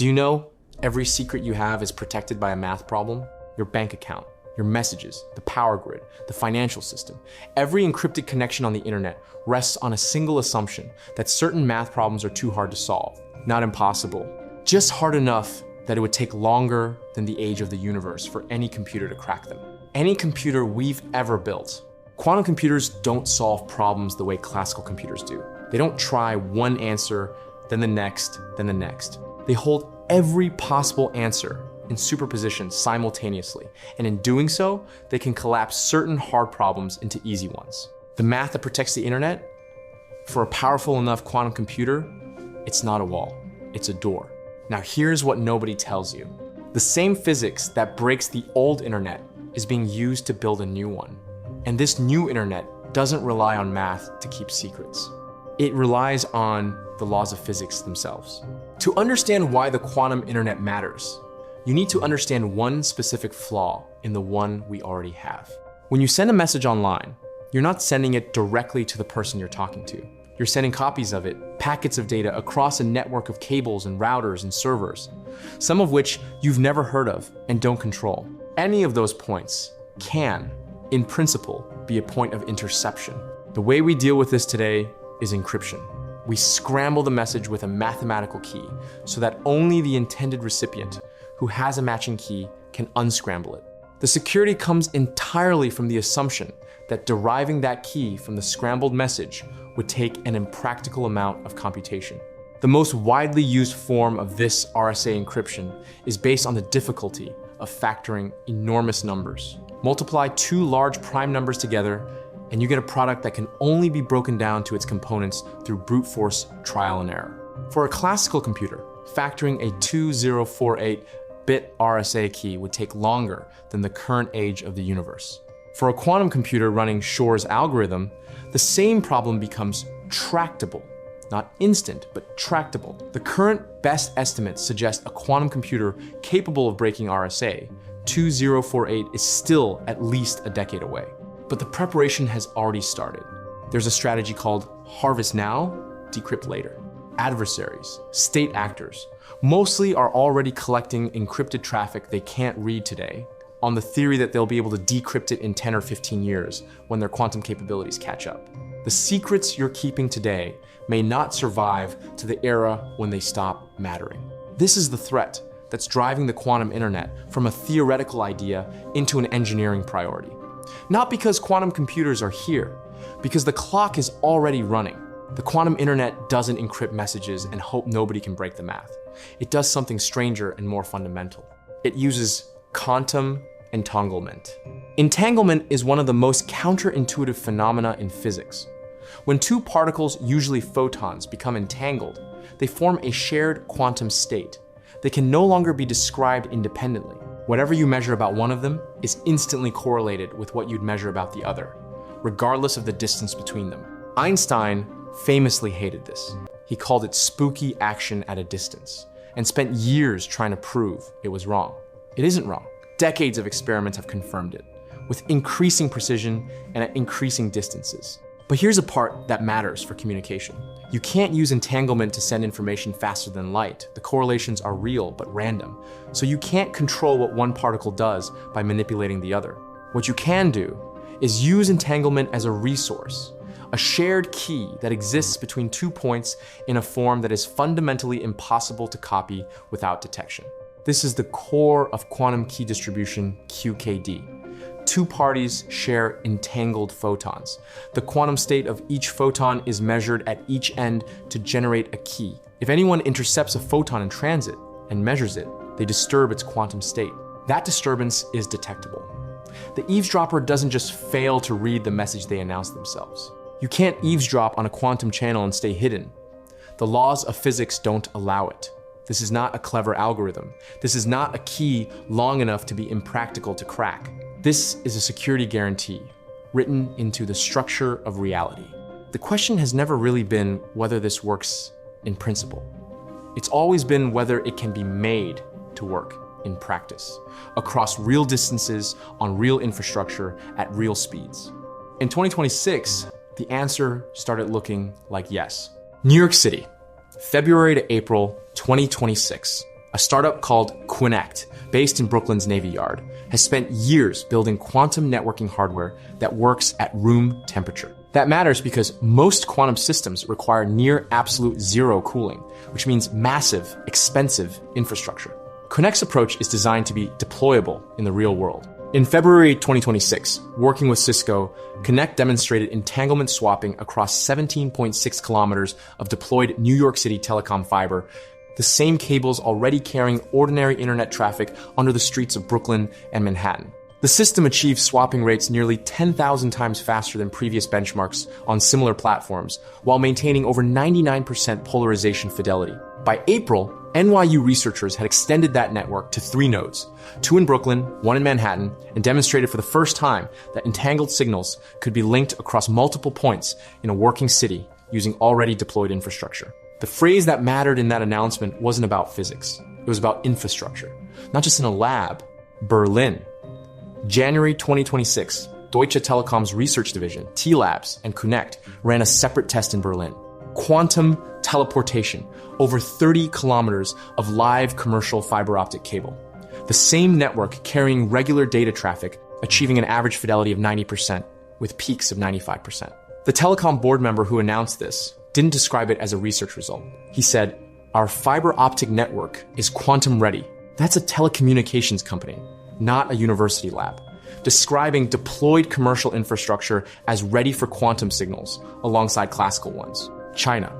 Do you know every secret you have is protected by a math problem? Your bank account, your messages, the power grid, the financial system. Every encrypted connection on the internet rests on a single assumption that certain math problems are too hard to solve. Not impossible, just hard enough that it would take longer than the age of the universe for any computer to crack them. Any computer we've ever built. Quantum computers don't solve problems the way classical computers do. They don't try one answer, then the next, then the next. They hold every possible answer in superposition simultaneously, and in doing so, they can collapse certain hard problems into easy ones. The math that protects the internet, for a powerful enough quantum computer, it's not a wall, it's a door. Now here's what nobody tells you. The same physics that breaks the old internet is being used to build a new one. And this new internet doesn't rely on math to keep secrets. It relies on the laws of physics themselves. To understand why the quantum internet matters, you need to understand one specific flaw in the one we already have. When you send a message online, you're not sending it directly to the person you're talking to. You're sending copies of it, packets of data across a network of cables and routers and servers, some of which you've never heard of and don't control. Any of those points can, in principle, be a point of interception. The way we deal with this today is encryption. We scramble the message with a mathematical key so that only the intended recipient who has a matching key can unscramble it. The security comes entirely from the assumption that deriving that key from the scrambled message would take an impractical amount of computation. The most widely used form of this RSA encryption is based on the difficulty of factoring enormous numbers. Multiply two large prime numbers together, and you get a product that can only be broken down to its components through brute force trial and error. For a classical computer, factoring a 2048-bit RSA key would take longer than the current age of the universe. For a quantum computer running Shor's algorithm, the same problem becomes tractable. Not instant, but tractable. The current best estimates suggest a quantum computer capable of breaking RSA, 2048, is still at least a decade away. But the preparation has already started. There's a strategy called harvest now, decrypt later. Adversaries, state actors, mostly are already collecting encrypted traffic they can't read today, on the theory that they'll be able to decrypt it in 10 or 15 years when their quantum capabilities catch up. The secrets you're keeping today may not survive to the era when they stop mattering. This is the threat that's driving the quantum internet from a theoretical idea into an engineering priority. Not because quantum computers are here, because the clock is already running. The quantum internet doesn't encrypt messages and hope nobody can break the math. It does something stranger and more fundamental. It uses quantum entanglement. Entanglement is one of the most counterintuitive phenomena in physics. When two particles, usually photons, become entangled, they form a shared quantum state. They can no longer be described independently. Whatever you measure about one of them is instantly correlated with what you'd measure about the other, regardless of the distance between them. Einstein famously hated this. He called it spooky action at a distance, and spent years trying to prove it was wrong. It isn't wrong. Decades of experiments have confirmed it, with increasing precision and at increasing distances. But here's a part that matters for communication. You can't use entanglement to send information faster than light. The correlations are real but random, so you can't control what one particle does by manipulating the other. What you can do is use entanglement as a resource, a shared key that exists between 2 points in a form that is fundamentally impossible to copy without detection. This is the core of quantum key distribution, QKD. Two parties share entangled photons. The quantum state of each photon is measured at each end to generate a key. If anyone intercepts a photon in transit and measures it, they disturb its quantum state. That disturbance is detectable. The eavesdropper doesn't just fail to read the message they announce themselves. You can't eavesdrop on a quantum channel and stay hidden. The laws of physics don't allow it. This is not a clever algorithm. This is not a key long enough to be impractical to crack. This is a security guarantee written into the structure of reality. The question has never really been whether this works in principle. It's always been whether it can be made to work in practice, across real distances, on real infrastructure, at real speeds. In 2026, the answer started looking like yes. New York City, February to April 2026. A startup called Qunnect, based in Brooklyn's Navy Yard, has spent years building quantum networking hardware that works at room temperature. That matters because most quantum systems require near absolute zero cooling, which means massive, expensive infrastructure. Qunnect's approach is designed to be deployable in the real world. In February 2026, working with Cisco, Qunnect demonstrated entanglement swapping across 17.6 kilometers of deployed New York City telecom fiber, the same cables already carrying ordinary internet traffic under the streets of Brooklyn and Manhattan. The system achieved swapping rates nearly 10,000 times faster than previous benchmarks on similar platforms, while maintaining over 99% polarization fidelity. By April, NYU researchers had extended that network to 3 nodes, 2 in Brooklyn, 1 in Manhattan, and demonstrated for the first time that entangled signals could be linked across multiple points in a working city using already deployed infrastructure. The phrase that mattered in that announcement wasn't about physics. It was about infrastructure. Not just in a lab, Berlin. January 2026, Deutsche Telekom's research division, T-Labs, and Qunnect ran a separate test in Berlin. Quantum teleportation, over 30 kilometers of live commercial fiber-optic cable. The same network carrying regular data traffic, achieving an average fidelity of 90%, with peaks of 95%. The telecom board member who announced this didn't describe it as a research result. He said, "Our fiber-optic network is quantum ready." That's a telecommunications company, not a university lab, describing deployed commercial infrastructure as ready for quantum signals alongside classical ones. China.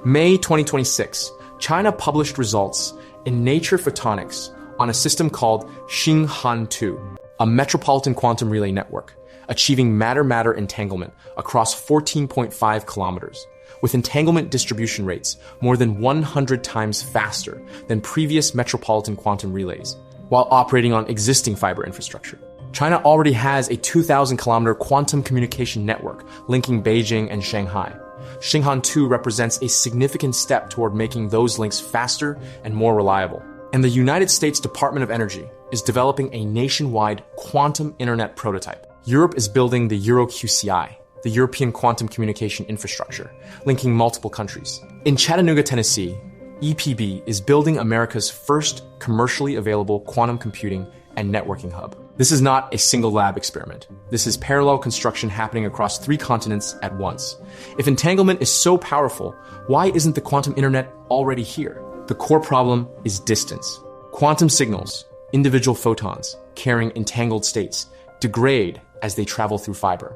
May 2026, China published results in Nature Photonics on a system called Xinghan-2, a metropolitan quantum relay network, achieving matter-matter entanglement across 14.5 kilometers, with entanglement distribution rates more than 100 times faster than previous metropolitan quantum relays, while operating on existing fiber infrastructure. China already has a 2,000-kilometer quantum communication network linking Beijing and Shanghai. Xinghan-2 represents a significant step toward making those links faster and more reliable. And the United States Department of Energy is developing a nationwide quantum internet prototype. Europe is building the EuroQCI, the European Quantum Communication Infrastructure, linking multiple countries. In Chattanooga, Tennessee, EPB is building America's first commercially available quantum computing and networking hub. This is not a single lab experiment. This is parallel construction happening across 3 continents at once. If entanglement is so powerful, why isn't the quantum internet already here? The core problem is distance. Quantum signals, individual photons carrying entangled states, degrade as they travel through fiber.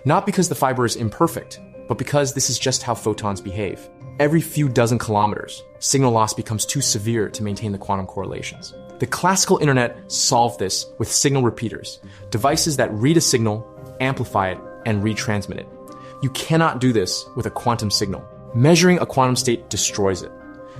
Not because the fiber is imperfect, but because this is just how photons behave. Every few dozen kilometers, signal loss becomes too severe to maintain the quantum correlations. The classical internet solved this with signal repeaters, devices that read a signal, amplify it, and retransmit it. You cannot do this with a quantum signal. Measuring a quantum state destroys it.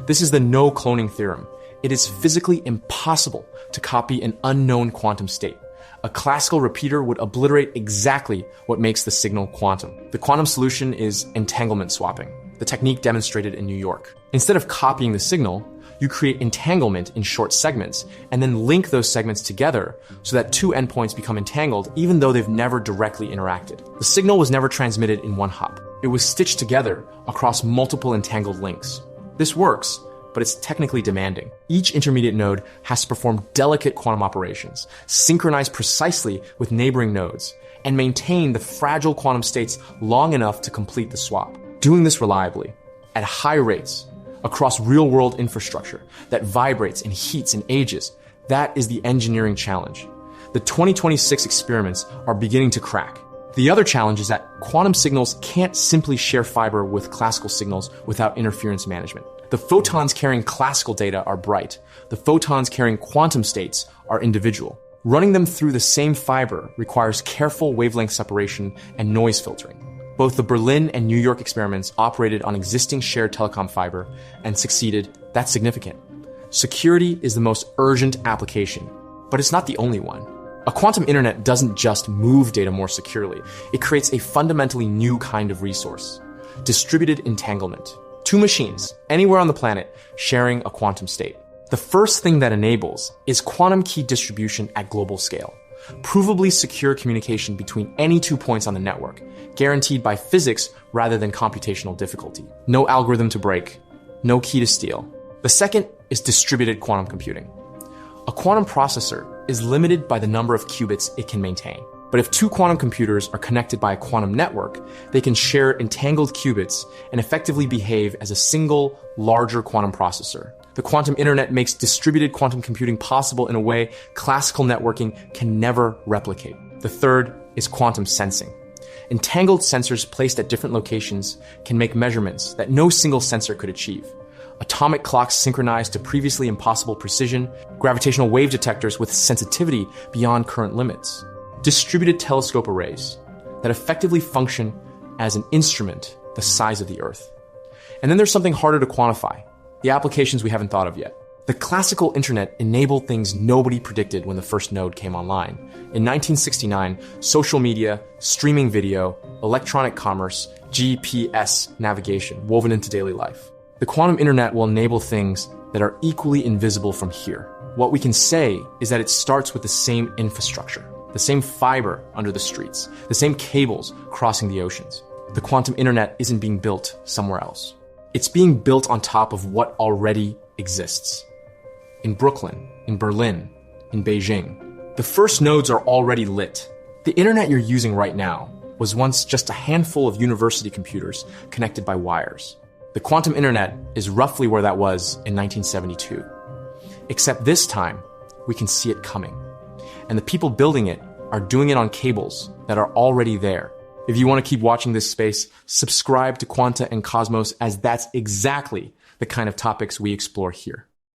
This is the no cloning theorem. It is physically impossible to copy an unknown quantum state. A classical repeater would obliterate exactly what makes the signal quantum. The quantum solution is entanglement swapping, the technique demonstrated in New York. Instead of copying the signal, you create entanglement in short segments and then link those segments together so that 2 endpoints become entangled even though they've never directly interacted. The signal was never transmitted in one hop. It was stitched together across multiple entangled links. This works, but it's technically demanding. Each intermediate node has to perform delicate quantum operations, synchronize precisely with neighboring nodes, and maintain the fragile quantum states long enough to complete the swap. Doing this reliably, at high rates, across real-world infrastructure that vibrates and heats and ages, that is the engineering challenge. The 2026 experiments are beginning to crack. The other challenge is that quantum signals can't simply share fiber with classical signals without interference management. The photons carrying classical data are bright. The photons carrying quantum states are individual. Running them through the same fiber requires careful wavelength separation and noise filtering. Both the Berlin and New York experiments operated on existing shared telecom fiber and succeeded. That's significant. Security is the most urgent application, but it's not the only one. A quantum internet doesn't just move data more securely. It creates a fundamentally new kind of resource: distributed entanglement. 2 machines, anywhere on the planet, sharing a quantum state. The first thing that enables is quantum key distribution at global scale. Provably secure communication between any 2 points on the network, guaranteed by physics rather than computational difficulty. No algorithm to break, no key to steal. The second is distributed quantum computing. A quantum processor is limited by the number of qubits it can maintain. But if two quantum computers are connected by a quantum network, they can share entangled qubits and effectively behave as a single, larger quantum processor. The quantum internet makes distributed quantum computing possible in a way classical networking can never replicate. The third is quantum sensing. Entangled sensors placed at different locations can make measurements that no single sensor could achieve. Atomic clocks synchronized to previously impossible precision, gravitational wave detectors with sensitivity beyond current limits, distributed telescope arrays that effectively function as an instrument the size of the Earth. And then there's something harder to quantify, the applications we haven't thought of yet. The classical internet enabled things nobody predicted when the first node came online. In 1969, social media, streaming video, electronic commerce, GPS navigation woven into daily life. The quantum internet will enable things that are equally invisible from here. What we can say is that it starts with the same infrastructure, the same fiber under the streets, the same cables crossing the oceans. The quantum internet isn't being built somewhere else. It's being built on top of what already exists. In Brooklyn, in Berlin, in Beijing, the first nodes are already lit. The internet you're using right now was once just a handful of university computers connected by wires. The quantum internet is roughly where that was in 1972. Except this time, we can see it coming. And the people building it are doing it on cables that are already there. If you want to keep watching this space, subscribe to Quanta and Cosmos, as that's exactly the kind of topics we explore here.